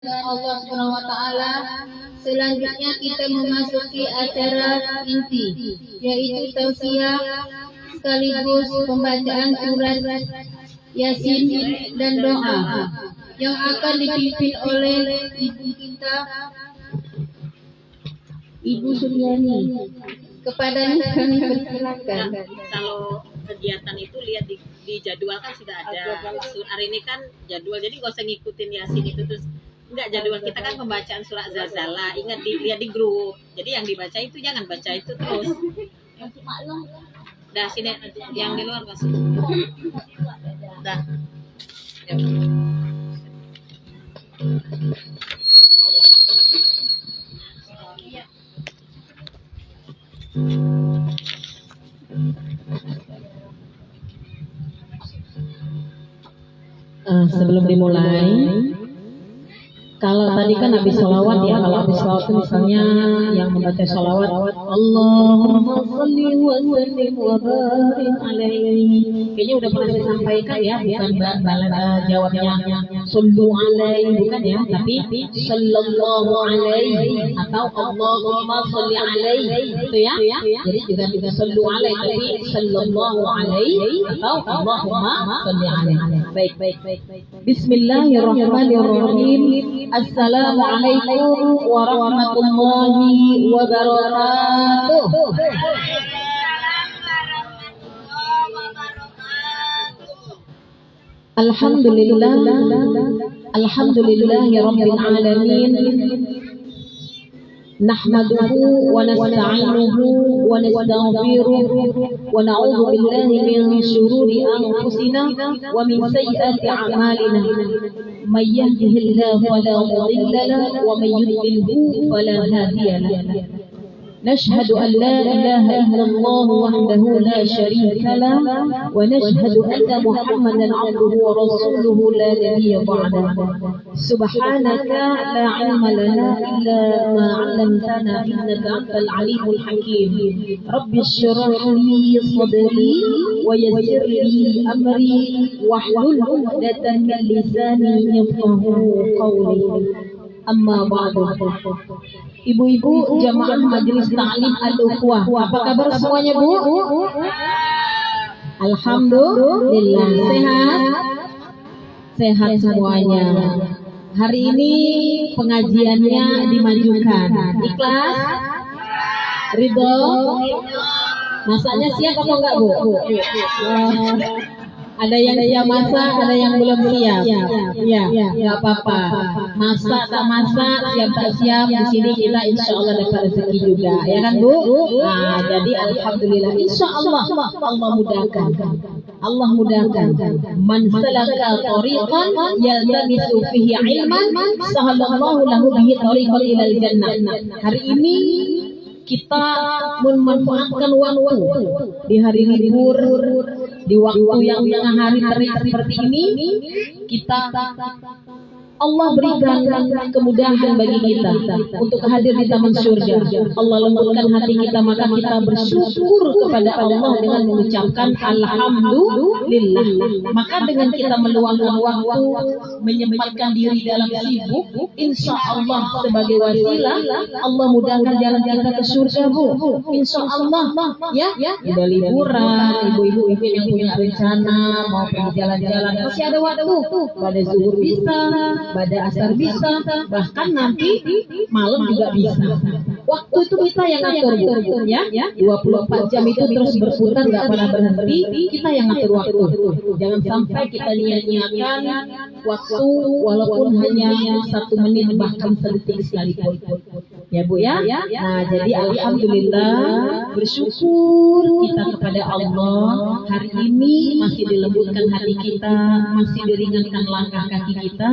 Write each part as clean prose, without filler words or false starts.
Allah Subhanahu wa taala. Selanjutnya kita memasuki acara inti, yaitu tausiah sekaligus pembacaan surat Yasin dan doa yang akan dipimpin oleh ibu kita, Ibu Suryani. Kepadanya kami persilakan. Kalau kegiatan itu lihat di jadwal kan sudah ada. Hari ini kan jadwal, jadi nggak usah ngikutin Yasin itu terus. Enggak, jadwal kita kan pembacaan surat Zalzalah. Ingat lihat di grup. Jadi yang dibaca itu jangan baca itu terus. Dah sini yang di luar masuk. Dah. Ya. Sebelum dimulai, kalau tadi kan habis sholawat ya, kalau habis sholawat itu misalnya yang membaca sholawat Allahumma sholli wa sallim wa barik alaihi, kayaknya udah pernah disampaikan ya, bukan jawabnya sallu alaihi, bukan ya, tapi sallallahu alaihi atau Allahumma sholli alaihi, itu ya. Jadi juga sallu alaihi, tapi sallallahu alaihi atau Allahumma sholli alaihi. Baik. Bismillahirrahmanirrahim. Assalamualaikum warahmatullahi wabarakatuh. Alhamdulillahirabbil alamin. Nahmaduhu wa nasta'inuhu wa nastaghfiruh wa na'udzu billahi min shururi anfusina wa min sayyiati a'malina. May yahdihillahu fala mudilla lahu wa may yudlilhu fala hadiya lahu. نشهد أن لا إله إلا الله وحده لا شريك له ونشهد أن محمدا عبده ورسوله لا نبي بعده. سبحانك لا علم لنا إلا ما علمتنا إنك أنت العليم الحكيم. رب اشرح لي صدري ويسر لي أمري واحلل عقدة من لساني يفقهوا قولي. Amma ba'du. Ibu-ibu jamaah Majelis Ta'lim Al-Ukhwah, apa kabar semuanya, Bu? Alhamdulillah. Sehat semuanya. Hari ini pengajiannya dimajukan. Ikhlas? Ridho? Masaknya siap apa enggak, Bu? Ada yang siap masak, ada yang belum siap. Ya, nggak apa-apa. Masak tak masak, siap tak siap, di sini kita insya Allah dapat rezeki juga, ya kan, Bu? Nah, jadi alhamdulillah, insya Allah Allah mudahkan. Allah mudahkan. Man salaka tariqan yaltamisu fihi ilman, sahalallahu lahu bihi tariqan ilal jannah. Hari ini kita memanfaatkan waktu di hari libur, di waktu yang hari terik seperti ini, kita Allah berikan kemudahan bagi kita untuk hadir di taman surga. Allah lembutkan hati kita, maka kita bersyukur kepada Allah dengan mengucapkan alhamdulillah. Maka dengan kita meluangkan waktu, menyempatkan diri dalam sibuk, insya Allah sebagai wasilah Allah mudahkan jalan kita ke surga, Bu. Insya Allah ya. Udah liburan, ibu-ibu yang punya rencana mau pergi jalan-jalan, masih ada waktu. Pada zuhur bisa, pada asar bisa, bahkan nanti malam juga bisa. Waktu itu kita yang ngatur, Bu, ya. 24 jam itu terus berputar, nggak pernah berhenti. Kita yang ngatur waktu. Jangan sampai kita niat-niatkan waktu walaupun hanya 1 menit bahkan sedetik sekalipun. Ya, Bu, ya. Nah, jadi alhamdulillah, bersyukur kita kepada Allah. Hari ini masih dilembutkan hati kita, masih diringankan langkah kaki kita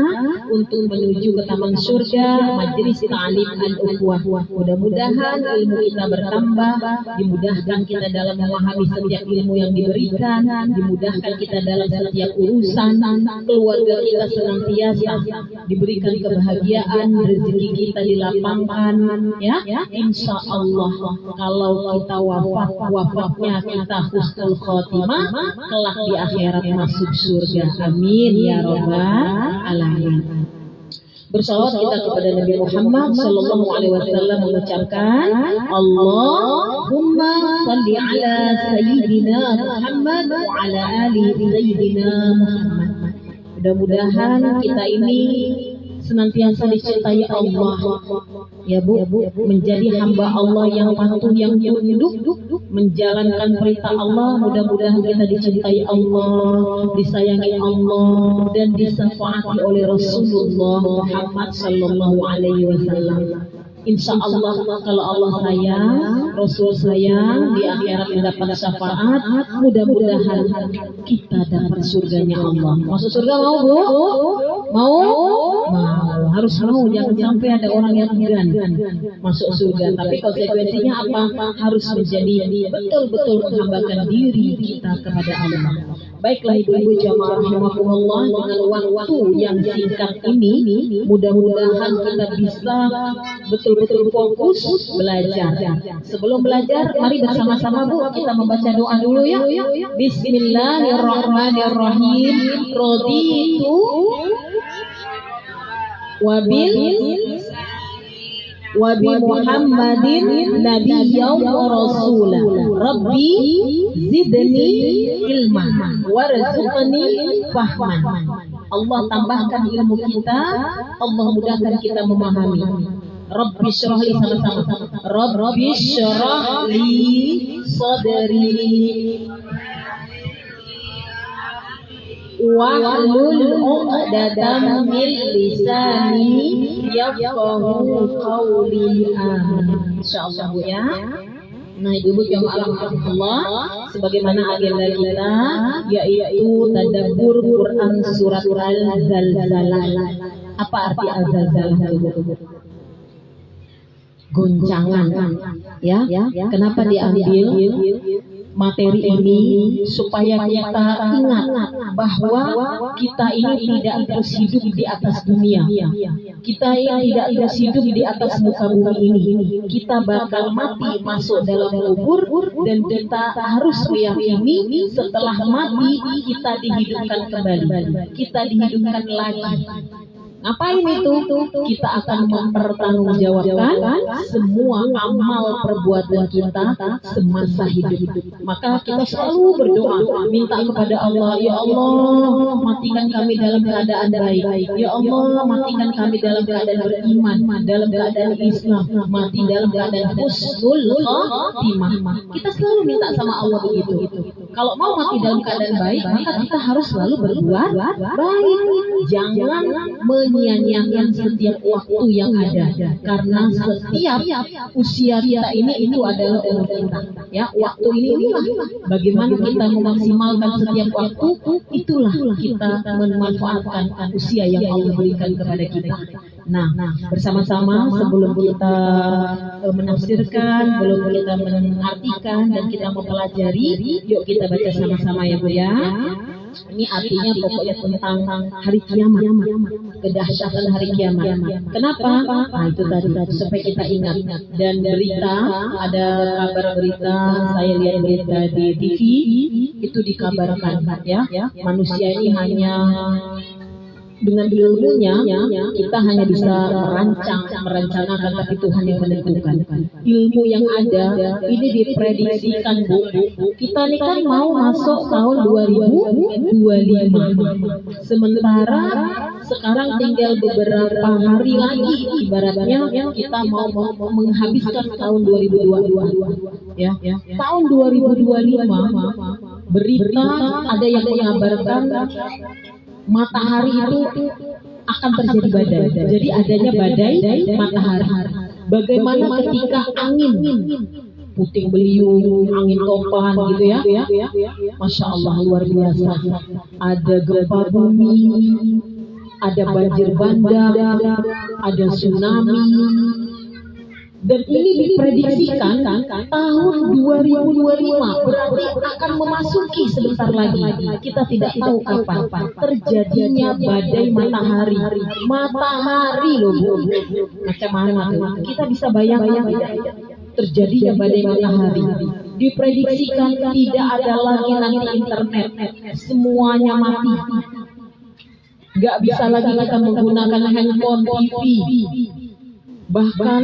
untuk menuju ke taman surga Majelis Ta'lim Al-Ukhwah. Mudah-mudahan ilmu kita bertambah, dimudahkan kita dalam memahami setiap ilmu yang diberikan, dimudahkan kita dalam setiap urusan, keluarga kita senantiasa diberikan kebahagiaan, rezeki kita dilapangkan, ya. Insya Allah kalau kita wafatnya kita husnul khotimah, kelak di akhirat masuk surga. Amin ya rabbal alamin. Bersalawat kita kepada Nabi Muhammad sallallahu alaihi wasallam mengucapkan Allahumma shalli ala sayyidina Muhammad wa ala ali sayyidina Muhammad. Mudah-mudahan kita ini senantiasa dicintai Allah, ya Bu, menjadi hamba Allah yang patuh, yang tunduk, menjalankan perintah Allah. Mudah-mudahan kita dicintai Allah, disayangi Allah, dan disafaati oleh Rasulullah Muhammad sallallahu alaihi wasallam. Insya Allah kalau Allah sayang, Rasul sayang, di akhirat mendapat syafaat. Mudah-mudahan kita dapat surganya Allah. Masuk surga mau Bu? Mau? Mau. Harus mau, jangan sampai ada orang yang enggan masuk surga. Tapi konsekuensinya apa? Harus menjadi betul-betul menghambakan diri kita kepada Allah. Baiklah ibu-ibu jamaah rahimakumullah, dengan waktu yang singkat ini mudah-mudahan kita bisa betul-betul fokus belajar. Sebelum belajar, mari bersama-sama Bu kita membaca doa dulu ya. Bismillahirrahmanirrahim. Raditu wabi Muhammadin nabiyyan wa rasulah. Rabbi zidni ilman warzuqni fahman. Allah tambahkan ilmu kita, Allah mudahkan kita memahami. Rabbi syrah li, sama-sama. Rabbi syrah li sadri wahlul 'uqdatam min lisani yafqahu qawli. Amin. Insyaallah Bu ya. Nah ibu-ibu jamaah Allah, sebagaimana agenda kita yaitu tadabbur Quran surat Al-Zalzalah. Apa arti Al-Zalzalah itu? Goncangan, ya. Kenapa diambil materi ini? Supaya kita ingat bahwa kita ini tidak terus hidup di atas dunia. Kita ini tidak terus hidup di atas muka bumi ini. Kita bakal mati, masuk dalam kubur, dan kita harus meyakini setelah mati kita dihidupkan kembali. Kita dihidupkan lagi. Ngapain itu? Kita akan mempertanggungjawabkan semua amal perbuatan kita semasa hidup. Maka kita selalu berdoa, minta kepada Allah, ya Allah, matikan kami dalam keadaan baik. Ya Allah, matikan kami dalam keadaan beriman, dalam keadaan Islam, mati dalam keadaan husnul khatimah. Kita selalu minta sama Allah begitu. Kalau mau mati dalam keadaan baik, maka kita harus selalu berbuat baik. Jangan menyia-nyiakan setiap waktu yang ada, karena setiap usia kita ini itu adalah umur kita. Ya, waktu inilah bagaimana kita memaksimalkan setiap waktu, itulah kita memanfaatkan usia yang Allah berikan kepada kita. Nah, bersama-sama sebelum kita menafsirkan, belum kita mengartikan dan kita mempelajari, yuk kita baca sama-sama ya Bu ya. Ini artinya pokoknya tentang hari kiamat, kedahsyatan hari kiamat. Kenapa? Nah itu tadi supaya kita ingat. Dan berita, ada kabar berita, saya lihat berita di TV itu dikabarkan ya, manusia ini hanya dengan ilmunya kita hanya bisa merencanakan, tapi Tuhan yang menentukan. Ilmu yang ada ini diprediksikan Bu. Kita ini kan mau masuk tahun 2025. Sementara sekarang tinggal beberapa hari lagi, ibaratnya kita mau menghabiskan tahun 2022. Ya. Tahun 2025 berita ada yang mengabarkan matahari itu akan terjadi badai. Jadi adanya badai matahari. Bagaimana ketika angin puting beliung, angin topan gitu ya. Masya Allah luar biasa. Ada gempa bumi, ada banjir bandang, ada tsunami. Dan ini diprediksikan tahun 2025, berarti akan memasuki sebentar lagi. Kita tidak tahu kapan terjadinya badai matahari. Matahari loh Bu. Macam mana tuh? Kita bisa bayangkan tidak terjadinya badai matahari. Diprediksikan tidak ada lagi nanti internet, semuanya mati. nggak bisa lagi kita menggunakan handphone, TV. Bahkan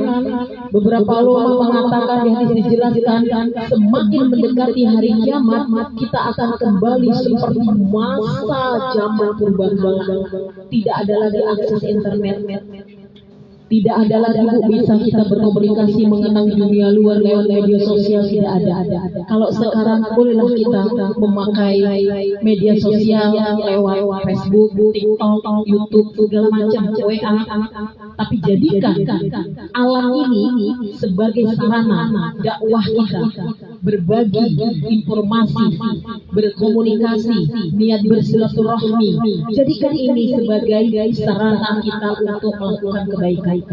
beberapa ulama mengatakan yang dijelaskan semakin mendekati hari kiamat kita akan kembali seperti masa zaman purbakala. Tidak ada lagi akses internet. Tidak ada lagi bisa kita berkomunikasi mengenal dunia luar lewat media sosial, tidak ada. Kalau sekarang bolehlah kita memakai media sosial lewat Facebook, TikTok, YouTube, segala macam, WA. Tapi jadikan alam ini sebagai sarana dakwah kita, berbagi informasi, berkomunikasi, niat bersilaturahmi. Jadikan ini sebagai sarana kita untuk melakukan kebaikan.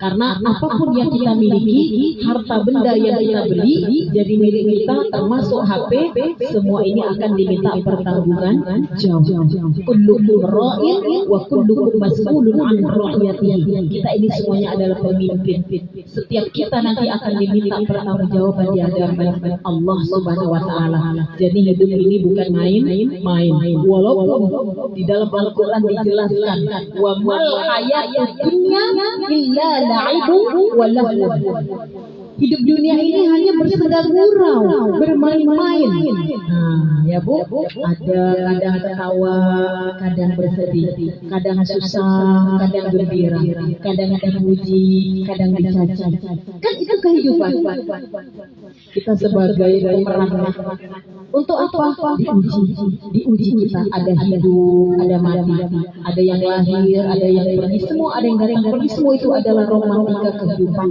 Karena apapun yang kita miliki, harta benda yang kita beli jadi milik kita, termasuk HP, semua ini akan diminta pertanggungan jawab. Kullukum ra'in wa kullukum mas'ulun 'an ra'iyatihi. Kita ini semuanya adalah pemimpin. Setiap kita nanti akan diminta pertanggungjawaban di hadapan Allah Subhanahu wa taala. Jadi hidup ini bukan main-main. Walaupun di dalam Al-Qur'an dijelaskan wa mal hayatud dunya illa la'ibun wa lahwun. Hidup dunia ini hanya bersenda gurau, bermain-main. Nah, ya Bu, ada kadang tertawa, kadang bersedih, kadang susah, kadang gembira, kadang dipuji, kadang dicaci. Kan itu kehidupan. Kita sebagai pemeran, untuk apa? Diuji kita. Ada hidup, ada mati, ada yang lahir, ada yang pergi, semua ada yang datang pergi, semua itu adalah romantika kehidupan.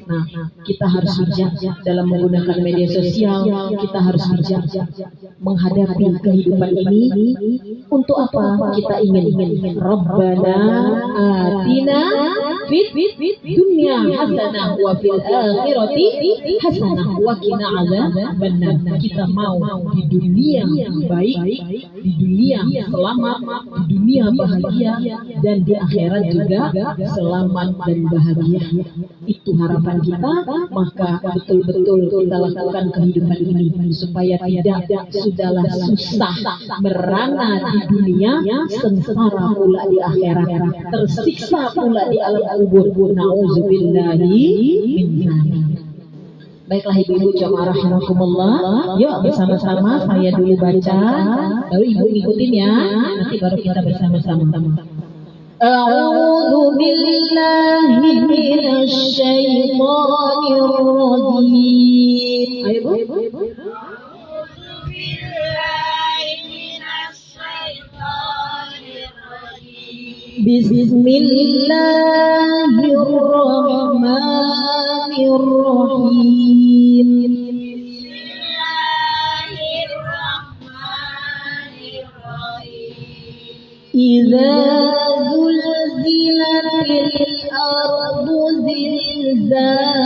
Nah, kita harus bijak dalam menggunakan media sosial. Kita harus bijak menghadapi kehidupan ini. Untuk apa kita ingin? Rabbana atina fid dunya hasanah wa fil akhirati hasanah wa qina adzabannar. Kita mau di dunia baik, di dunia selamat, di dunia bahagia, dan di akhirat juga selamat dan bahagia. Itu harapan kita, maka betul-betul kita lakukan kehidupan ini supaya tidak sudahlah susah merana di dunia, sengsara pula di akhirat, tersiksa pula di alam kubur. Nauzubillahi min dzalik. Baiklah ibu-ibu jamaah rahimakumullah, yuk bersama-sama saya dulu baca, lalu ibu ikutin ya, nanti baru kita bersama-sama. A'udzu billahi minasy syaithanir rajim. Ayo Bu. Bismillahirrahmanirrahim. Idza zulzilatil ardu zilzalaha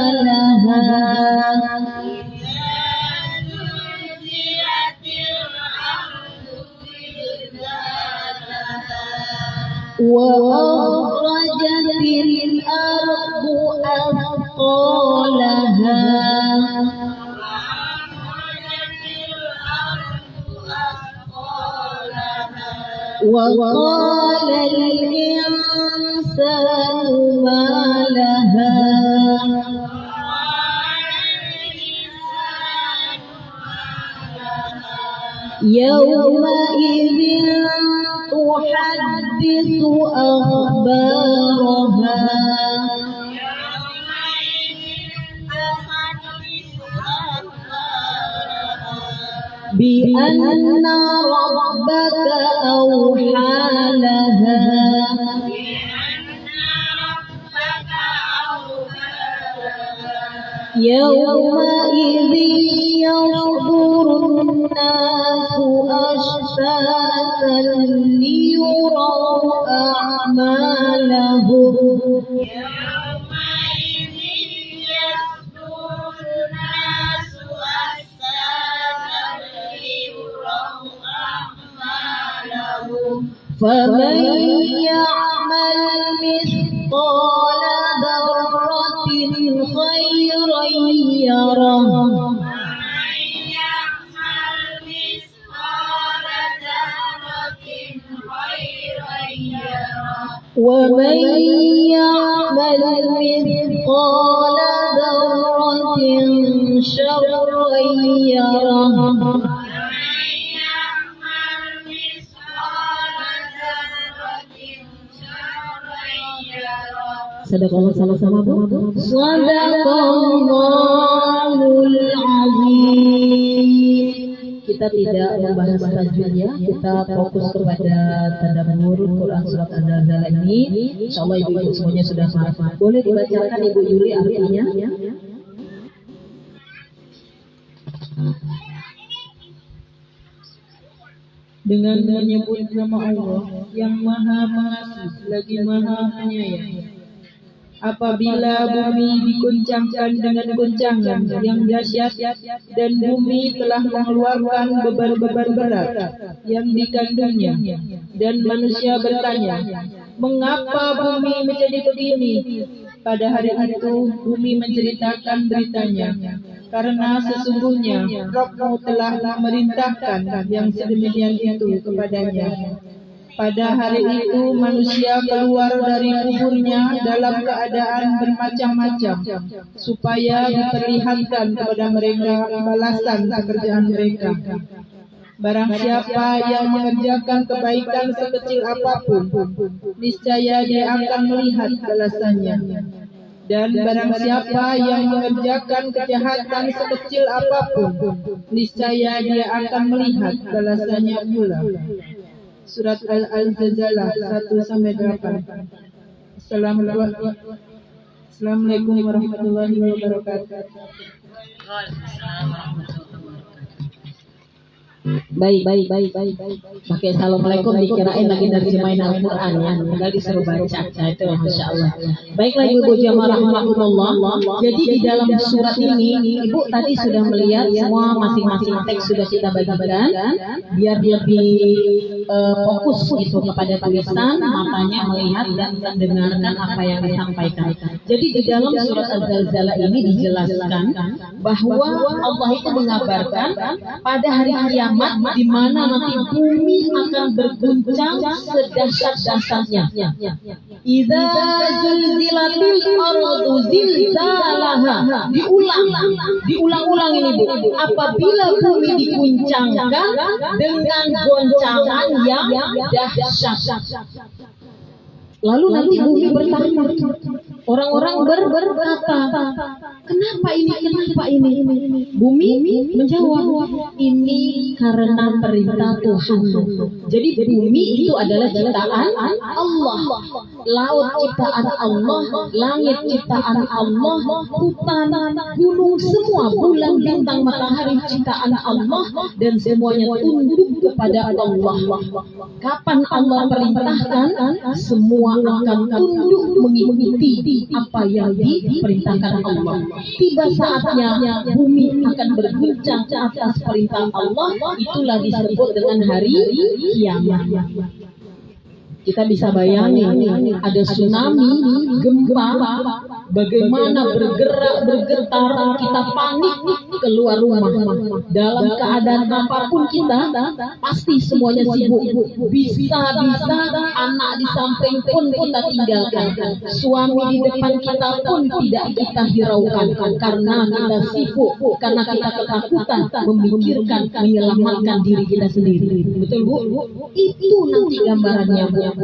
wa akhrajatil ardu athqalaha wa qala al-insanu ma laha yawma idzin tuhaddithu akhbaraha bi anna rabbaka awha laha yawma idzin yasdurun nasu ashtatan liyuraw a'malahum فمن يعمل مثقال ذرة خيرا يره ومن يعمل مثقال ذرة شرا يره Sadaqallah sama-sama Bu. Sadaqallahul azim. Kita tidak membahas tajwidnya, kita fokus kepada tadabbur Quran surat Az-Zalzalah ini. Insyaallah ibu-ibu semuanya sudah paham. Boleh dibacakan Ibu Yuli artinya? Dengan menyebut nama Allah yang Maha Pengasih lagi Maha Penyayang. Apabila bumi diguncangkan dengan guncangan yang dahsyat dan bumi telah mengeluarkan beban-beban berat yang dikandungnya, dan manusia bertanya, mengapa bumi menjadi begini? Pada hari itu bumi menceritakan beritanya, karena sesungguhnya Rabb-Mu telah memerintahkan yang sedemikian itu kepadanya. Pada hari itu manusia keluar dari kuburnya dalam keadaan bermacam-macam, supaya diperlihatkan kepada mereka balasan pekerjaan mereka. Barang siapa yang mengerjakan kebaikan sekecil apapun, niscaya dia akan melihat balasannya. Dan barang siapa yang mengerjakan kejahatan sekecil apapun, niscaya dia akan melihat balasannya pula. Surat Al-Zalzalah 1-8. Assalamualaikum warahmatullahi wabarakatuh. Baik. Pakai assalamualaikum dikirain lagi nerjemahin Al-Quran ya, tinggal disuruh baca. Nah itu Masya Allah. Baiklah ibu-ibu jamaah rahmatullah. Jadi di dalam surat ini ibu tadi sudah melihat semua masing-masing teks sudah kita bagikan biar lebih fokus gitu kepada tulisan, matanya melihat dan mendengarkan apa yang disampaikan. Jadi di dalam surat Az-Zalzalah ini dijelaskan bahwa Allah itu mengabarkan pada hari kiamat di mana nanti bumi akan berguncang sedahsyat-dahsyatnya. Idza zulzilatil ardu zilzalaha. Diulang-ulang ini Bu. Apabila bumi diguncangkan dengan goncangan yang dahsyat. Lalu nanti bumi bertanya, orang-orang berkata, kenapa ini? Bumi menjawab, ini karena perintah Tuhan. Jadi bumi itu adalah ciptaan Allah, laut ciptaan Allah, langit ciptaan Allah, hutan, gunung, semua bulan, bintang, matahari ciptaan Allah, dan semuanya tunduk kepada Allah. Kapan Allah perintahkan, semua akan tunduk mengikuti apa yang diperintahkan Allah. Tiba saatnya bumi akan berguncang atas perintah Allah, itulah disebut dengan hari kiamat. Kita bisa bayangin ada tsunami, gempa, bagaimana bergetar, kita panik keluar rumah. Dalam keadaan apapun kita, pasti semuanya sibuk. Bisa-bisa anak di samping pun kita tinggalkan. Suami di depan kita pun tidak kita hiraukan. Karena kita sibuk, karena kita ketakutan memikirkan, menyelamatkan diri kita sendiri. Betul Bu? Itu nanti gambarannya Bu.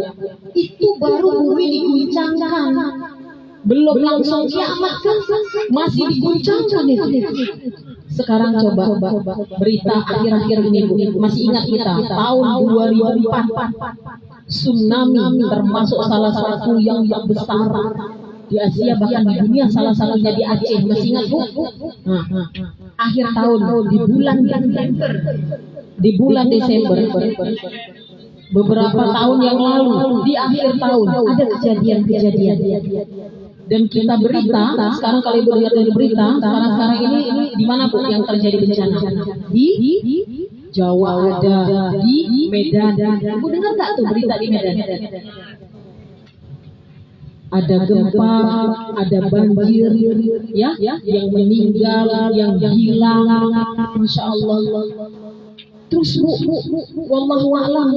Itu baru bumi diguncangkan, belum langsung kiamat kan, masih diguncangkan itu. Sekarang coba berita akhir-akhir ini Bu, masih ingat kita tahun 2004 tsunami, termasuk salah satu yang besar di Asia, bahkan di dunia, salah satunya di Aceh, masih ingat Bu? Akhir tahun di bulan Desember beberapa tahun yang lalu, di akhir tahun ada kejadian-kejadian. Dan kita berita, sekarang kalau ibu dengar dari berita, sekarang ini di mana Bu yang terjadi bencana? Di Jawa ada, di Medan. Ibu dengar nggak tuh berita di Medan? Ada gempa, ada banjir, yang meninggal, yang hilang, Masya Allah. Terus Bu, wallahu a'lam,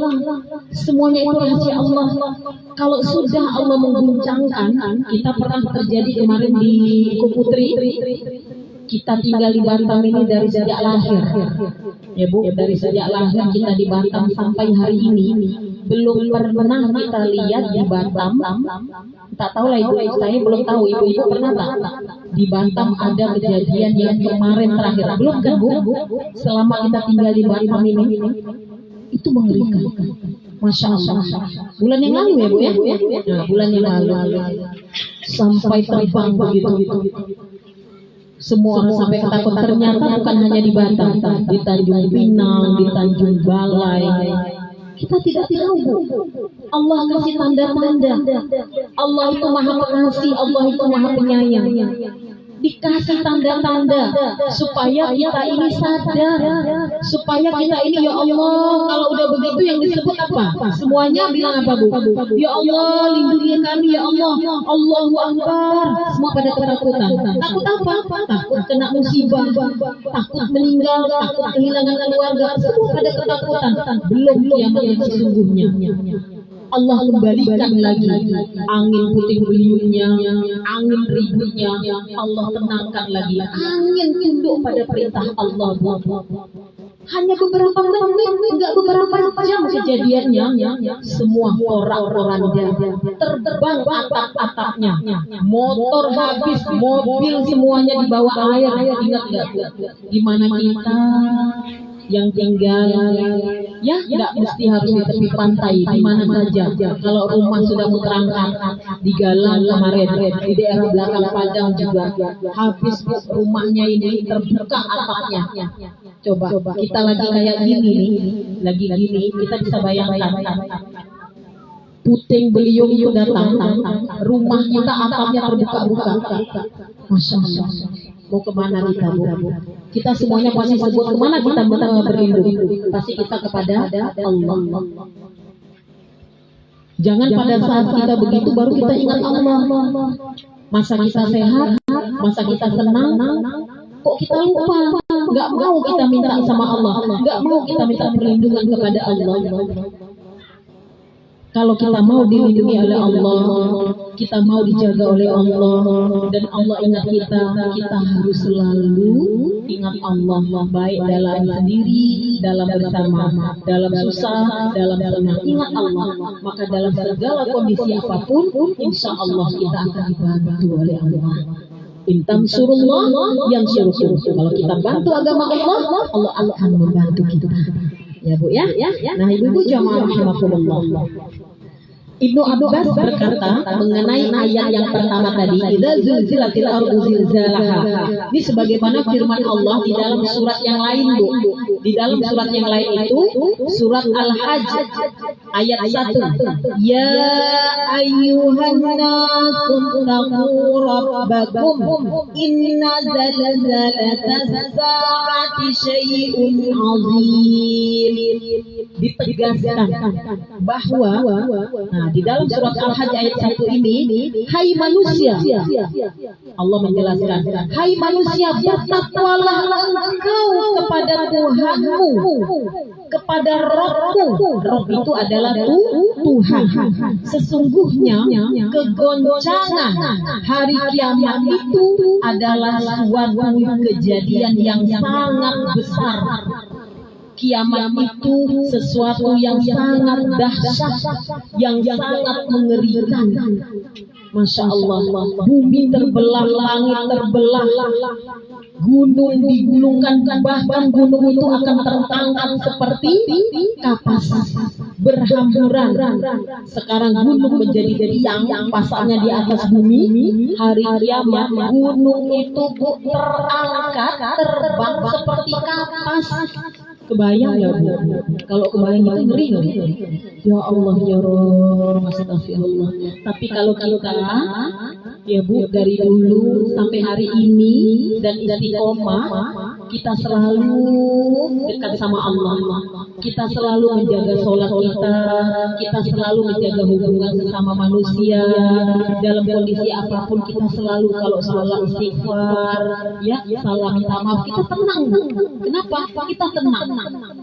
semuanya itu rahasia Allah. Kalau sudah Allah mengguncangkan, kita pernah terjadi kemarin di Kuputri, kita tinggal di Batam ini dari sejak lahir. Ya Bu, dari sejak lahir kita di Batam sampai hari ini belum pernah kita lihat di Batam. Tak tahu lah ibu, saya belum tahu. Ibu pernah tak? Di Batam ada kejadian yang kemarin terakhir. Belum kan Bu? Selama kita tinggal di Batam ini, itu mengerikan. Masya Allah. Bulan yang lalu ya Bu ya? Nah, bulan yang lalu. Sampai terbang begitu. Semua orang sampai ketakutan. Ternyata bukan hanya di Batam, di Tanjung Pinang, di Tanjung Balai. Kita tidak tahu Bu. Allah kasih tanda-tanda. Allah itu maha pengasih, Allah itu maha penyayang. Dikasih tanda-tanda supaya kita ini sadar, supaya kita ini ya Allah, kalau udah begitu yang disebut apa? Semuanya bilang apa Bu? Ya Allah, lindungi kami ya Allah. Allahu Akbar. Semua pada ketakutan. Takut apa? Takut kena musibah, takut meninggal, takut kehilangan keluarga. Semua pada ketakutan. Belum kiamat yang sesungguhnya. Allah kembalikan lagi angin puting beliungnya, angin ributnya, Allah tenangkan lagi. Angin tunduk pada perintah Allah. Hanya beberapa menit, enggak beberapa jam kejadiannya, semua porak-poranda, terbang atap-atapnya, motor habis, mobil semuanya di bawah air. Ingat enggak? Di mana kita yang tinggal, ya nggak mesti harus di tepi pantai, di mana saja. Kalau rumah sudah menerangkan di Galang kemarin, di daerah belakang Padang juga, habis rumahnya ini terbuka atapnya. Coba kita lagi kayak gini nih, lagi gini, kita bisa bayangkan. Puting beliung itu datang, rumah kita atapnya terbuka-buka. Masya Allah. Mau kemana kita Bu? Kita semuanya pasti sebut kemana kita berlindung. Pasti kita kepada Allah. Jangan pada saat kita begitu baru kita ingat Allah. Masa kita sehat, masa kita senang, kok kita lupa? Gak mau kita minta sama Allah, gak mau kita minta perlindungan kepada Allah. Kalau kita mau dilindungi oleh Allah, kita mau dijaga oleh Allah, dan Allah ingat kita harus selalu ingat Allah, baik dalam sendiri, dalam bersama, dalam susah, dalam senang. Ingat Allah, maka dalam segala kondisi apapun, insya Allah kita akan dibantu oleh Allah. Intam surullah yang suruh. Kalau kita bantu agama Allah, Allah akan membantu kita. Ya Bu ya. Nah ibu-ibu jamaah rahimakumullah. Ibnu Abbas berkata mengenai ayat yang pertama tadi, idza zulzilatil ardu zilzalaha. Ini sebagaimana firman Allah di dalam surat yang lain Bu. Di dalam surat yang lain itu surat Al-Hajj ayat 1. Ya ayyuhan nasu taqu rabbakum inna zalzalatas saati syai'un 'azim. Ditegaskan bahwa di dalam surat Al-Hajj ayat 1 ini, hai manusia, Allah menjelaskan, hai manusia, bertakwalah engkau kepada Tuhanmu, kepada Rabbmu. Rabb itu adalah Tuhan. Sesungguhnya kegoncangan hari kiamat itu adalah suatu kejadian yang sangat besar. Kiamat itu sesuatu yang sangat dahsyat, yang sangat mengerikan. Masya Allah, bumi terbelah, langit terbelah, gunung digulungkan, bahkan gunung itu akan tertangkap seperti kapas, berhamburan. Sekarang gunung menjadi tiang, pasangnya di atas bumi. Hari kiamat gunung itu terangkat, terbang seperti kapas. Kebayang ya Bu? Kalau kebayang itu ngeri nggak? Ya Allah ya Rabb, astagfirullah. Tapi kalau kita ya Bu dari dulu sampai hari ini dan istiqomah, kita selalu dekat sama Allah, kita selalu menjaga sholat kita selalu menjaga hubungan sesama manusia, dalam kondisi apapun kita selalu kalau sholat istighfar, ya, salah minta maaf, kita tenang. Kenapa? Kita tenang.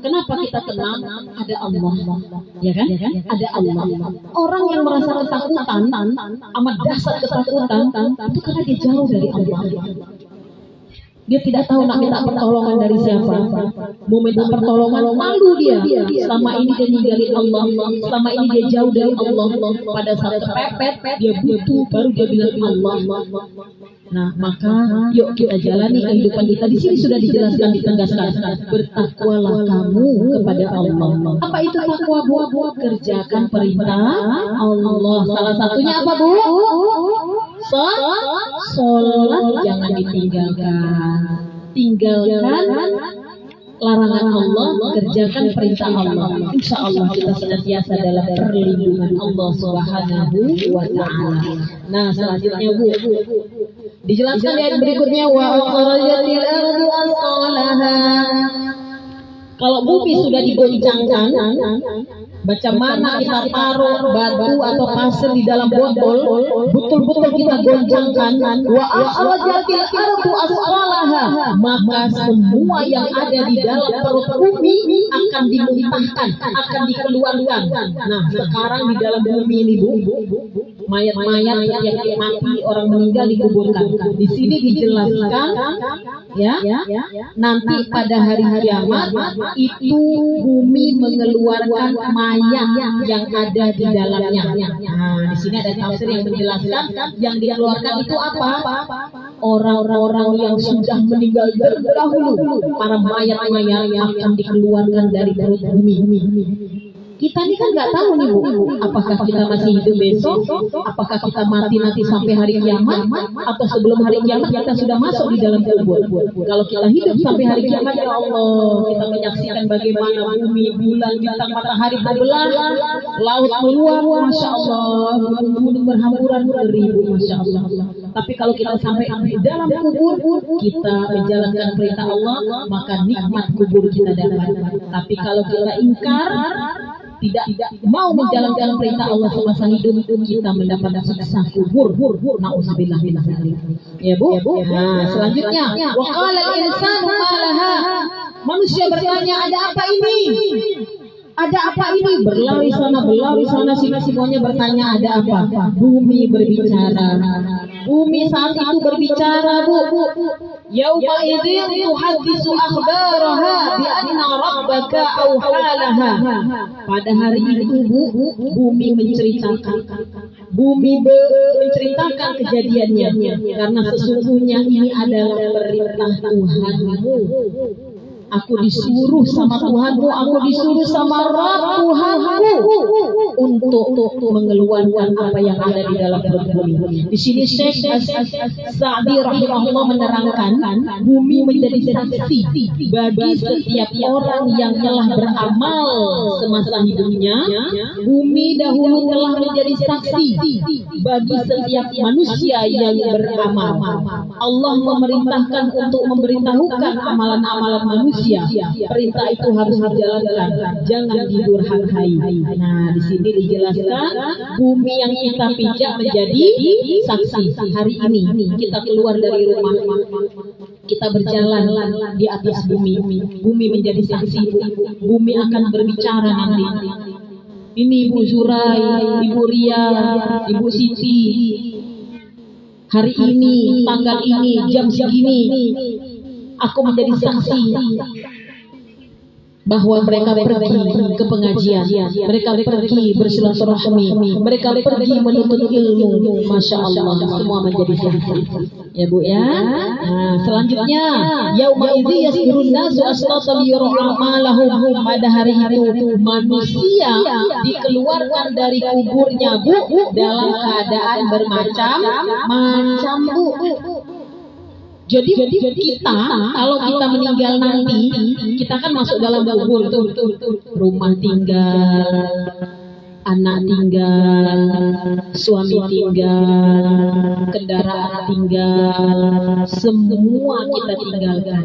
Kenapa kita tenang? Ada Allah, ya kan? Ada Allah. Orang yang merasa ketakutan, amat dasar ketakutan, itu karena dia jauh dari Allah. Dia tidak tahu nak minta pertolongan dari siapa. Mau minta pertolongan, malu dia. Selama ini dia ninggalin Allah, selama ini dia jauh dari Allah. Pada saat kepepet, dia butuh, baru dia bilang Allah. Nah, maka yuk kita jalani kehidupan kita. Di sini sudah dijelaskan, ditegaskan. Bertakwalah kamu kepada Allah. Apa itu takwa, Bu? Kerjakan perintah Allah. Salah satunya apa, Bu? Sholat jangan ditinggalkan. Tinggalkan larangan Allah, kerjakan perintah Allah. Insya Allah kita senantiasa dalam perlindungan Allah Subhanahu wa Ta'ala. Nah, selanjutnya, Bu, dijelaskan di ayat berikutnya, wa akhrajatil ardu asqalaha. Kalau bumi sudah digoncangkan, macam mana kita taruh batu atau pasir di dalam botol, betul-betul kita goncangkan, wa akhrajatil ardu asqalaha, maka semua yang ada di dalam perut bumi akan dimuntahkan, akan dikeluarkan. Nah, sekarang di dalam bumi ini, Bu, mayat-mayat yang mati, orang meninggal dikuburkan. Di sini dijelaskan, ya, nanti pada hari kiamat itu bumi mengeluarkan mayat yang ada di dalamnya. Nah, di sini ada tafsir yang menjelaskan yang dikeluarkan itu apa? Orang-orang yang sudah meninggal terdahulu, para mayat-mayat akan dikeluarkan dari perut bumi. Kita ini kan nggak tahu nih, Bu, apakah kita masih hidup besok, apakah kita mati nanti sampai hari kiamat, atau sebelum hari kiamat kita sudah masuk di dalam kubur. Kalau kita hidup sampai hari kiamat, ya Allah, kita menyaksikan bagaimana bumi, bulan, bintang, matahari terbelah, laut meluap, masya Allah, gunung berhamburan beribu, masya Allah. Tapi kalau kita sampai di dalam kubur, kita menjalankan perintah Allah, maka nikmat kubur kita dapat. Tapi kalau kita ingkar, tidak mau menjalankan perintah Allah semasa hidup, kita mendapat siksa kubur. Nauzubillah min dzalik. Ya, Bu. Nah, selanjutnya, wa qala al-insanu ma laha. Manusia bertanya, ada apa ini? Ada apa ini? Berlari sana, sini semuanya bertanya ada apa? Bumi berbicara. Bumi saat itu berbicara, Bu. Yauma idzin tuhaddisu akhbaraha bi anna rabbaka awhalaha. Pada hari itu, Bu, bumi menceritakan. Bumi menceritakan kejadiannya, karena sesungguhnya ini adalah perintah Tuhanmu. Aku disuruh sama Tuhanmu, aku disuruh sama Rabb Tuhanku untuk mengeluarkan apa yang ada di dalam perut bumi. Di sini Syekh Sa'di rahimahullah menerangkan, bumi menjadi saksi bagi setiap orang yang telah beramal semasa hidupnya. Bumi dahulu telah menjadi saksi bagi setiap manusia yang beramal. Allah memerintahkan untuk memberitahukan amalan-amalan manusia. Perintah itu harus dijalankan, jangan didurhakai. Nah, di sini dijelaskan bumi yang kita pijak menjadi saksi. Hari ini kita keluar dari rumah, kita berjalan di atas bumi. Bumi menjadi saksi. Bumi akan berbicara nanti. Ini Ibu Zurai, Ibu Ria, Ibu Siti. Hari ini, tanggal ini, jam segini, aku menjadi saksi bahwa mereka pergi ke pengajian, mereka pergi bersilaturahmi, mereka pergi menuntut ilmu. Masya Allah, semua menjadi saksi. Ya, Bu, ya. Nah, selanjutnya, yauma idzi yasirun nasu asratan yur'amalahum. Pada hari itu manusia dikeluarkan dari kuburnya, Bu, dalam keadaan bermacam-macam, Bu. Jadi kita, kalau kita meninggal nanti, kita kan masuk dalam kubur tuh, rumah tinggal, anak tinggal, suami tinggal, kendaraan tinggal, semua kita tinggalkan.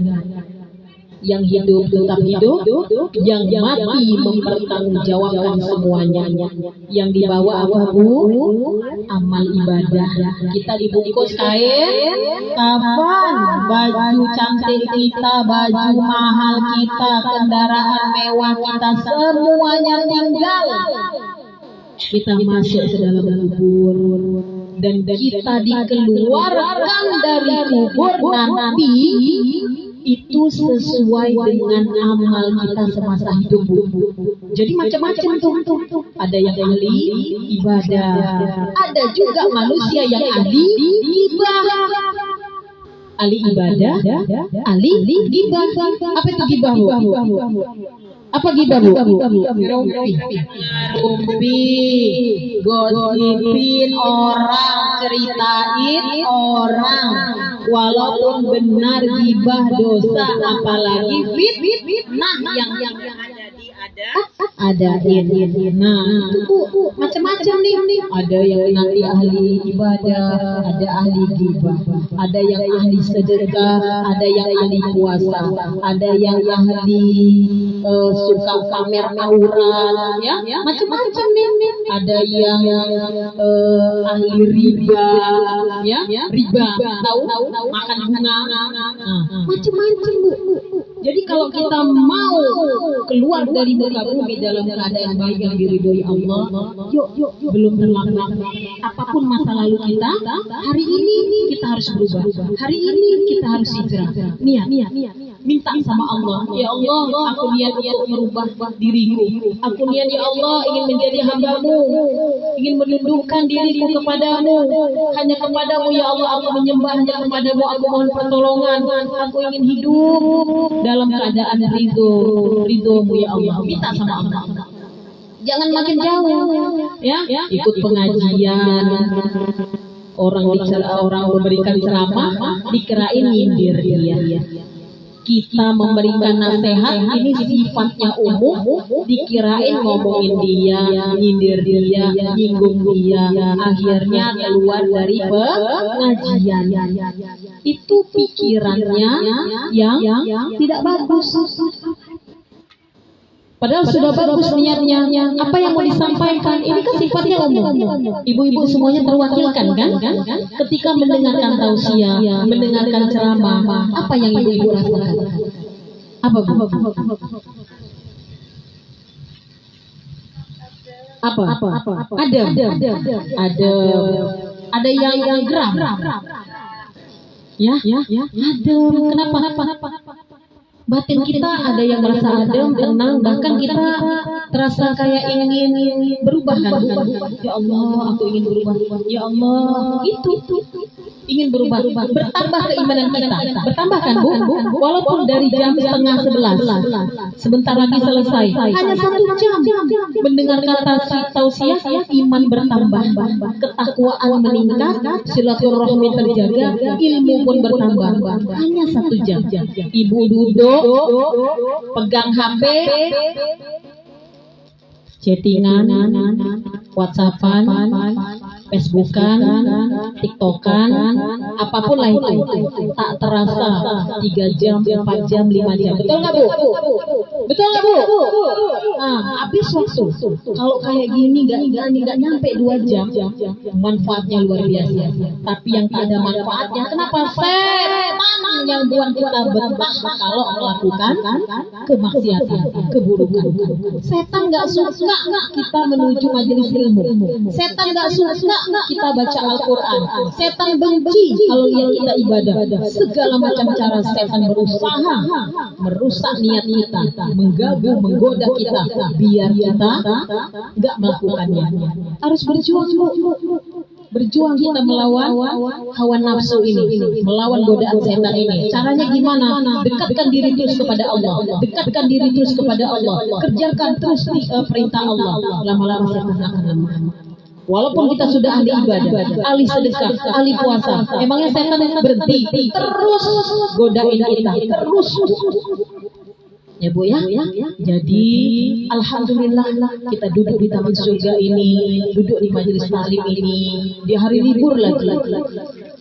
yang hidup tetap hidup, yang mati mempertanggungjawabkan semuanya. Yang dibawa apa Bu? Amal ibadah. Kita dibungkus kain kafan, baju cantik kita, baju mahal kita, kendaraan mewah kita, semuanya tinggal. Kita masuk ke dalam kubur dan kita dikeluarkan dari kubur nanti itu sesuai dengan amal kita semasa hidup. Jadi macam-macam tuh. Ada yang ahli ibadah, ada juga manusia yang ahli gibah. Ahli ibadah, ahli gibah. Apa itu gibah Bu? Apa gibah Bu? Rumpi, gosipin orang, ceritain orang. Walaupun benar gibah dosa, apalagi fitnah yang ada. Nah, macam-macam nih. Ada yang nanti ahli ibadah, ada ahli gibah, ada yang ahli sedekah, ada yang ahli puasa, ada yang ahli suka pamer aurat, ya, macam-macam nih. Ada yang ahli riba, ya, riba, tahu, makan bunga, macam-macam Bu. Jadi kalau kita mau keluar dari muka bumi dalam keadaan baik yang diridhoi Allah, yuk, belum terlambat. Apapun masa lalu kita, hari ini kita harus berubah. Hari ini kita harus hijrah. Niat, minta sama Allah. Ya Allah, aku niat untuk merubah diriku. Aku niat ya Allah ingin menjadi hamba-Mu, ingin menundukkan diriku kepadamu. Hanya kepadamu ya Allah aku menyembah, hanya kepadamu aku mohon pertolongan. Aku ingin hidup dalam keadaan ridho-Mu ya Allah. Minta sama Allah. Jangan makin jauh, ya. Ikut pengajian. Orang memberikan ceramah dikirain nyindir dia. Kita memberikan nasihat ini sifatnya umum, dikirain ngomongin dia, nyindir dia, nyinggung dia, akhirnya keluar dari pengajian. Itu pikirannya yang tidak bagus. Padahal sudah bagus niatnya. Apa yang mau disampaikan? Ini kan sifatnya umum. Ibu-ibu semuanya terwakilkan kan? Ketika mendengarkan tausiah, mendengarkan ceramah, apa yang ibu-ibu rasakan? Apa? Ada yang geram. Ya. Ada. Kenapa? Batin kita ada yang merasa adem, tenang, bahkan kita terasa kayak ingin berubah kan? Ya Allah, aku ingin berubah. Ya Allah, itu ingin berubah, bertambah keimanan kita, bertambah kan Bu? Walaupun dari jam 10:30, sebentar lagi selesai, hanya 1 jam mendengarkan tausiah, iman bertambah, ketakwaan meningkat, silaturahmi terjaga, ilmu pun bertambah. Hanya 1 jam. Ibu duduk, pegang HP, chattingan, WhatsAppan, Facebookan, TikTokan, apapun lah itu, tak terasa 3 jam, 4 jam, 5 jam. Betul nggak Bu? Betul nggak Bu? Habis waktu. Kalau kayak gini nggak nyampe 2 jam, manfaatnya luar biasa. Tapi yang tak ada manfaatnya, kenapa? Setan yang buat kita betah kalau melakukan kemaksiatan, keburukan. Setan nggak suka kita menuju majelis ilmu. Setan nggak suka kita baca Al-Quran. Setan benci kalau lihat kita ibadah. Segala macam cara setan berusaha merusak niat kita, mengganggu, menggoda kita biar kita nggak melakukannya. Harus berjuang Bu. Berjuang kita melawan hawa nafsu ini, melawan godaan setan ini. Caranya gimana? Dekatkan diri terus kepada Allah. Dekatkan diri terus kepada Allah. Kerjakan terus perintah Allah. Lama-lama setan akan lemah. Walaupun kita sudah ahli ibadah, ahli sedekah, ahli puasa, emangnya setan berhenti? Terus godain kita, terus. Ya Bu ya. Jadi alhamdulillah kita duduk di taman surga ini, duduk di majelis taklim ini, di hari libur lagi.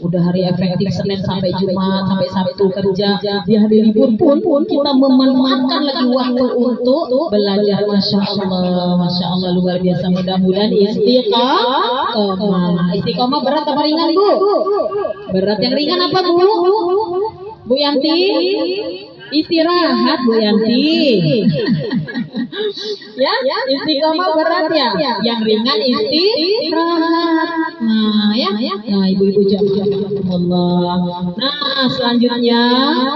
Udah hari efektif Senin sampai Jumat, sampai Sabtu kerja. Di hari libur pun kita memanfaatkan lagi waktu untuk belajar. Masya Allah luar biasa. Mudah-mudahan istiqomah. Istiqomah berat apa ringan, Bu? Berat. Yang ringan apa, Bu? Bu Yanti? Istirahat, Bu Yanti. Ya, istiqomah berat ya. Yang ringan istirahat. Nah, nah ibu-ibu Allah. Nah, selanjutnya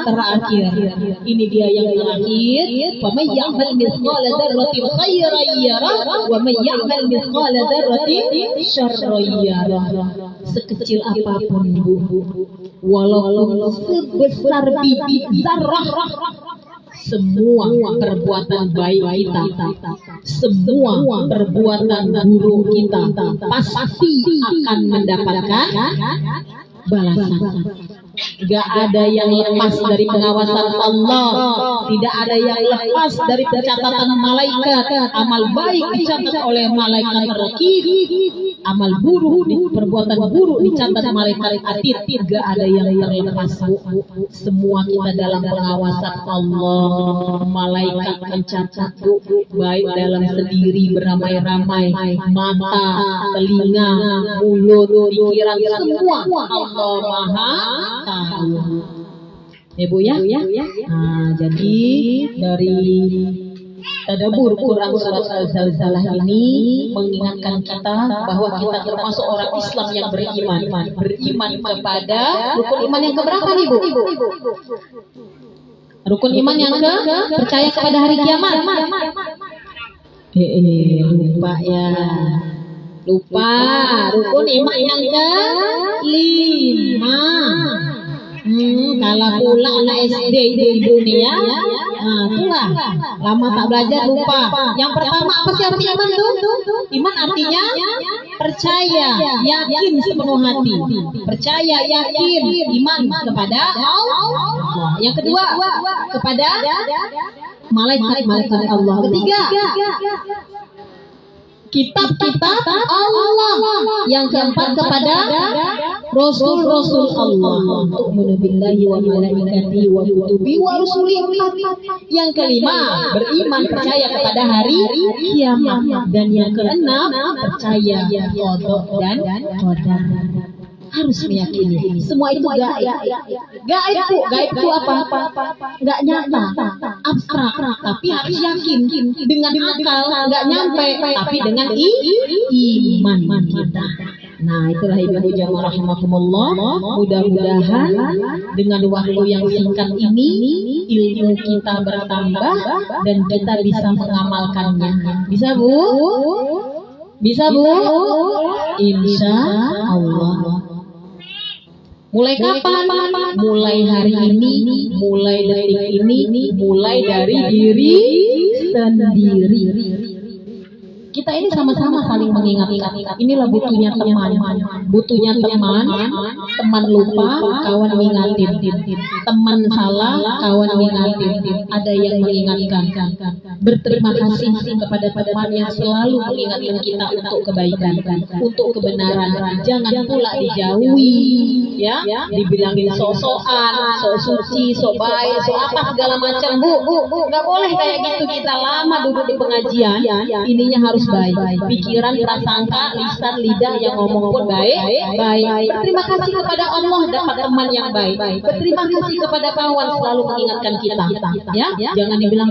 terakhir. Ini dia yang terakhir. Wa may ya'mal mithqala dzarratin khairan yarah wa may ya'mal mithqala dzarratin syarran yarah. Sekecil apapun, Bu, walaupun sebesar biji zarah, semua perbuatan baik kita, semua perbuatan buruk kita pasti akan mendapatkan balasan. Gak ada yang lepas dari pengawasan Allah. Tidak ada yang lepas dari pencatatan malaikat. Amal baik dicatat oleh malaikat rakib, amal buruk, perbuatan buruk dicatat malaikat atid. Gak ada yang terlepas. Semua kita dalam pengawasan Allah. Malaikat mencatat baik dalam sendiri beramai-ramai, mata, telinga, mulut, pikiran, semua Allah Maha tahu. Ya Bu ya. Nah, jadi dari tadabbur Quran surat Al-Zalzalah ini mengingatkan kita bahwa kita termasuk orang Islam yang beriman kepada rukun iman yang keberapa nih Bu? Rukun iman yang ke percaya kepada hari kiamat. Lupa ya. Lupa rukun iman yang ke-5. Kalau pula anak SD ibu nih ya. Nah, itulah. Lama tak belajar lupa. Yang pertama apa sih arti iman tuh? Iman artinya percaya, yakin sepenuh hati. Percaya, yakin, iman kepada Allah. Yang kedua, kepada malaikat Allah. Ketiga, kitab-kitab Allah. Yang keempat, kepada Rasul-Rasul Allah. Tu'minu billahi wa malaikatihi wa kutubihi wa rusulihi. Yang kelima, beriman percaya kepada hari kiamat. Dan yang keenam, percaya qada dan qadar. Harus meyakini semua itu gaib. Gaib itu apa? Nggak nyata, abstrak, tapi harus yakin. Dengan akal nggak nyampe, tapi dengan iman kita. Nah, itulah ibu-ibu jamaah rahimakumullah. Mudah-mudahan dengan waktu yang singkat ini ilmu kita bertambah dan kita bisa mengamalkannya. Bisa Bu? Bisa Bu? Insya Allah. Mulai kapan? Mulai hari ini, mulai detik ini, mulai dari diri sendiri. Kita ini sama-sama saling mengingatkan. Inilah butuhnya teman. Butuhnya teman lupa, kawan mengingatin. Teman salah, kawan mengingatin. Ada yang mengingatkan. Berterima kasih kepada teman yang selalu mengingatkan kita untuk kebaikan, untuk kebenaran. Jangan pula dijauhi, ya. Dibilangin sok-sokan, sok suci, sok baik, sok apa segala macam. Bu, nggak boleh kayak gitu. Kita lama duduk di pengajian. Ininya harus baik, pikiran, prasangka, lisan, lidah yang ngomong pun baik. Berterima kasih kepada Allah dapat teman yang baik. Berterima kasih kepada kawan selalu mengingatkan kita. Ya, jangan dibilang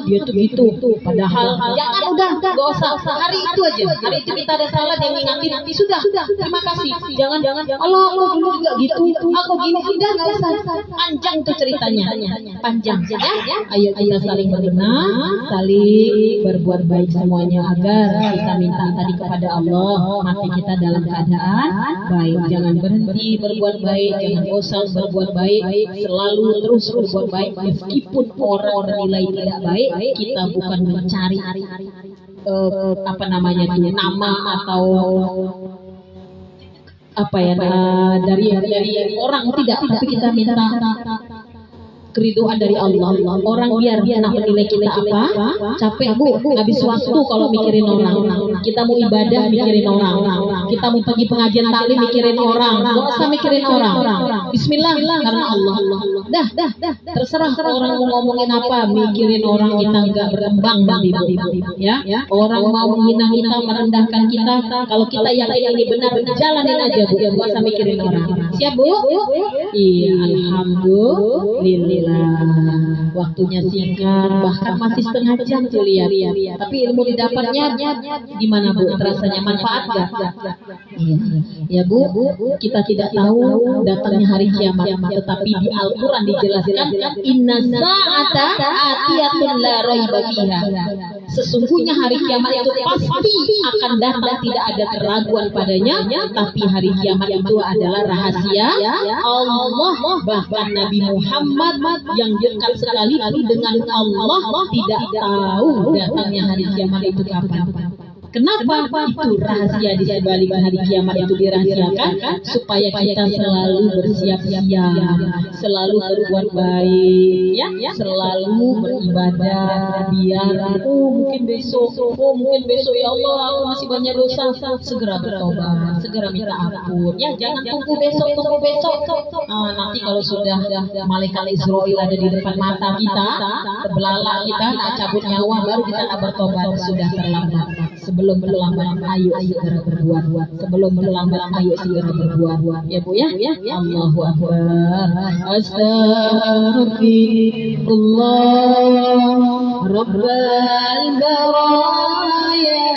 dia tuh gitu. Padahal jangan, udah, gak usah. Hari itu aja. Hari itu kita ada salah dia mengingatin. Sudah. Terima kasih. Jangan. Allah, aku dulu juga gitu. Aku gini, udah gak usah. Panjang tuh ceritanya. Panjang. Ya. Ayo kita saling berbenah, saling berbuat baik semuanya. Agar kita minta tadi kepada Allah, hati kita dalam keadaan baik. Jangan berhenti berbuat baik, jangan bosan berbuat baik, selalu terus berbuat baik meskipun orang menilai tidak baik. Kita bukan mencari nama atau dari orang, tidak, tapi kita minta keriduan dari Allah. Orang biar menilai kita apa, capek Bu, habis waktu kalau mikirin orang. Kita mau ibadah mikirin orang. Kita mau pergi pengajian taklim mikirin orang, nggak usah mikirin orang. Bismillah karena Allah. Dah. Terserah orang mau ngomongin apa, mikirin orang kita nggak berkembang bang, ya. Orang mau menghina kita, merendahkan kita, kalau kita yakin ini benar, jalanin aja bu, nggak usah mikirin orang. Siap bu? Iya, alhamdulillah. Waktunya singkat, bahkan masih setengah jam tuh lihat. Tapi ilmu didapatnya gimana bu? Terasanya manfaat gak? Iya. Ya bu, kita tidak tahu datangnya hari kiamat, tetapi di Al-Quran dijelaskan inna sa'ata atiyatun la raiba fiha. Sesungguhnya hari kiamat itu pasti akan datang, tidak ada keraguan padanya. Tapi hari kiamat itu adalah rahasia Allah. Bahkan Nabi Muhammad yang dekat sekali dengan Allah tidak tahu datangnya hari kiamat itu kapan. Kenapa? Itu rahasia di sebalik hari kiamat itu dirahasiakan supaya kita selalu bersiap-siap, selalu berbuat baik, ya, selalu beribadah biar mungkin besok ya Allah aku masih banyak dosa, segera bertobat, segera minta ampun. Ya jangan tunggu besok. Nanti kalau sudah malaikat Israel ada di depan mata kita, terbelalak kita, nak cabut nyawa, baru kita nak bertobat, sudah terlambat. Sebelum terlambat, ayo segera berbuat. Sebelum terlambat, ayo segera berbuat. Ya bu ya. Allahu Akbar. Astaghfirullah Rabbal baraya.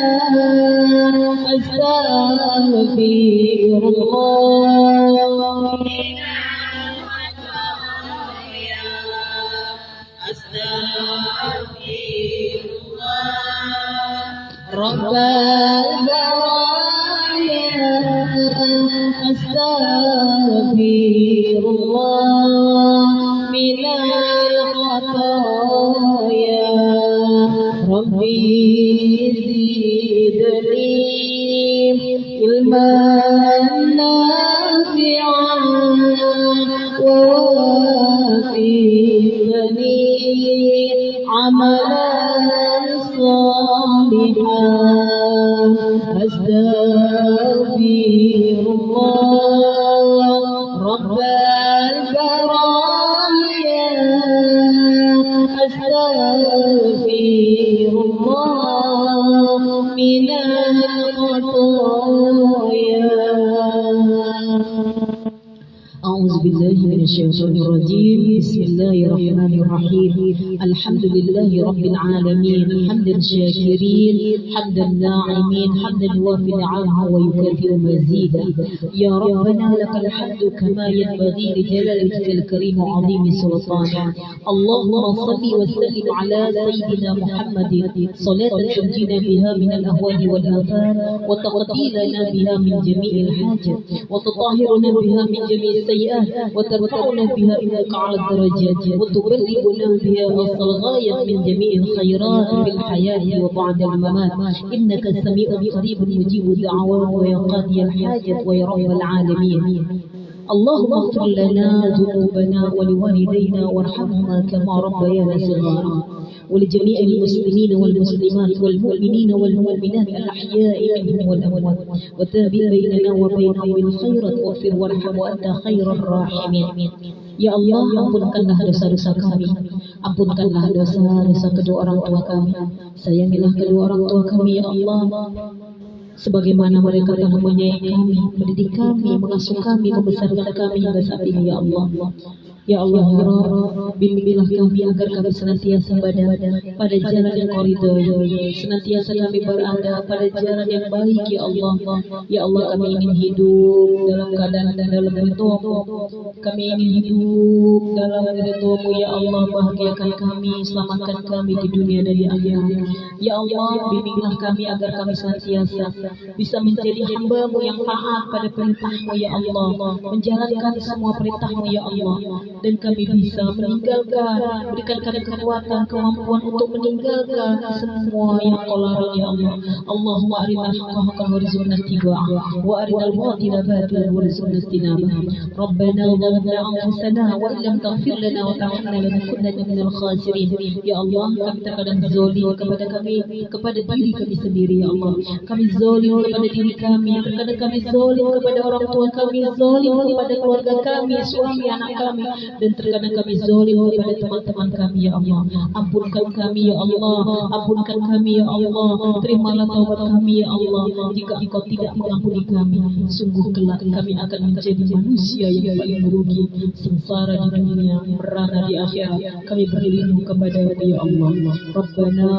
Rabbal baraya. Astaghfirullah minal khataya. Rabbi zidni ilman nafi'an wa wafiqni amalan salihan. Astaghfirullah Rabbal baraya. Astaghfirullah minal khataya. أعوذ بالله من الشيطان الرجيم. بسم الله الرحمن الرحيم. الحمد لله رب العالمين حمدا شاكرين حمدا ناعمين حمدا يوافي نعمه ويكافئ مزيدا. يا ربنا لك الحمد كما ينبغي لجلال وجهك الكريم وعظيم سلطانك. اللهم صل وسلم على سيدنا محمد صلاة تنجينا بها من الأهوال والآثار وتقضي لنا بها من جميع الحاجات وتطهرنا بها من جميع السيئات وترفعنا بها إنك على الدرجات وتبلغنا بها أقصى الغاية من جميع الخيرات في الحياة وبعد الممات. إنك السميع قريب مجيب الدعوات ويا قاضي الحاجة ويا رب العالمين. اللهم اغفر لنا ذنوبنا ولوالدينا وارحمهما كما ربيانا صغارا. ولجميع المسلمين والمسلمات والمؤمنين والمؤمنات الأحياء منهم والأموات وتابع بيننا وبينهم بالخيرات واغفر وارحم وأنت خير الراحمين. Ya Allah, ampunkanlah dosa-dosa kami, ampunkanlah dosa-dosa kedua orang tua kami, sayangilah kedua orang tua kami ya Allah, sebagaimana mereka telah menyayangi kami, mendidik kami, mengasuh kami, membesarkan kami hingga saat ini ya Allah. Ya Allah, ya Rabb, bimbinglah kami agar kami senantiasa pada jalan yang ridho, senantiasa kami berada pada jalan yang baik ya Allah. Ya Allah, kami ingin hidup dalam keadaan dan dalam ridho-Mu. Kami ingin hidup dalam ridho-Mu ya Allah. Bahagiakan kami, selamatkan kami di dunia dan di akhirat. Ya Allah, bimbinglah kami agar kami senantiasa bisa menjadi hamba-Mu yang taat pada perintah-Mu ya Allah, menjalankan semua perintah-Mu ya Allah. dan kami bisa meninggalkan. Berikan kami kekuatan, kemampuan untuk meninggalkan semua yang Kau larang ya Allah. Allahumma arina al-haqqa haqqan warzuqna ittiba'ah wa arina al-batila batilan warzuqna ijtinabah. Rabbana zalamna anfusana wa illam taghfir lana wa tarhamna lanakunanna minal khasirin. Ya Allah, kami terkadang zalim kepada diri kami sendiri ya Allah. Kami zalim kepada diri kami, terkadang kami zalim kepada orang tua kami, zalim kepada keluarga kami, suami anak kami, dan terkadang kami zalim kepada teman-teman kami ya Allah. Ampunkan kami ya Allah, ampunkan kami ya Allah. Terimalah taubat kami ya Allah. Jika Engkau tidak mengampuni kami, sungguh kelak kami akan menjadi manusia yang paling merugi, sengsara di dunia, merana di akhirat. Kami berlindung kepada-Mu ya Allah. Rabbana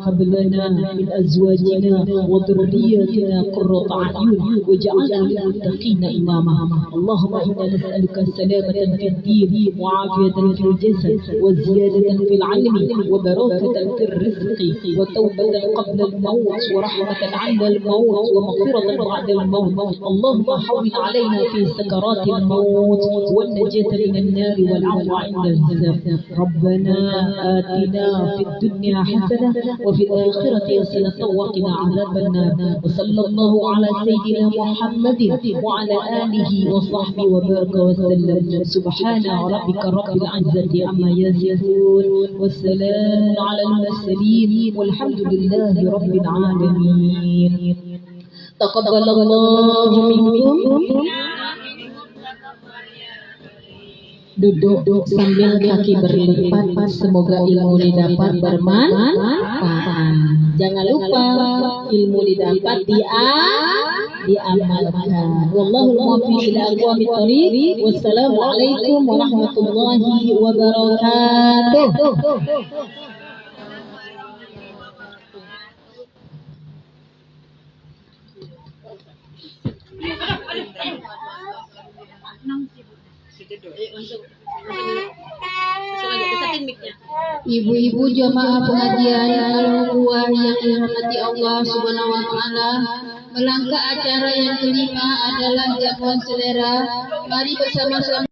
hab lana min azwajina wa dhurriyyatina qurrata a'yun waj'alna lil muttaqina imama. Allahumma inna nas'aluka salamatan fid din wa 'afiyatan fil jasad wa ziyadatan fil 'ilmi wa barakatan fil rizqi wa tawbatan qabla al-maut wa rahmatan 'inda al-maut wa maghfiratan ba'da al-maut. Allahumma hawwin 'alaina fi sakaratil maut wan najata minan nar wal 'afwa 'inda al-hisab. Rabbana atina fid dunya hasanah wa fil akhirati hasanah wa qina 'adzaban nar. Wa sallallahu 'ala sayyidina Muhammadin wa 'ala alihi wa sahbihi wa baraka wa sallam. Subhana rabbika rabbil 'izzati amma yasifun wassalamun 'alal mursalin walhamdulillahi rabbil 'alamin. Taqabbalallahu minkum. Duduk sambil kaki berlipat, semoga ilmu didapat bermanfaat. Jangan lupa ilmu didapat diamalkan. Wallahul muwaffiq ila aqwamit thoriq. Wassalamualaikum warahmatullahi wabarakatuh. Ibu-ibu jamaah pengajian al-Ukhuwah yang dirahmati Allah Subhanahu wa taala, melangkah acara yang kelima adalah jamuan selera. Mari bersama-sama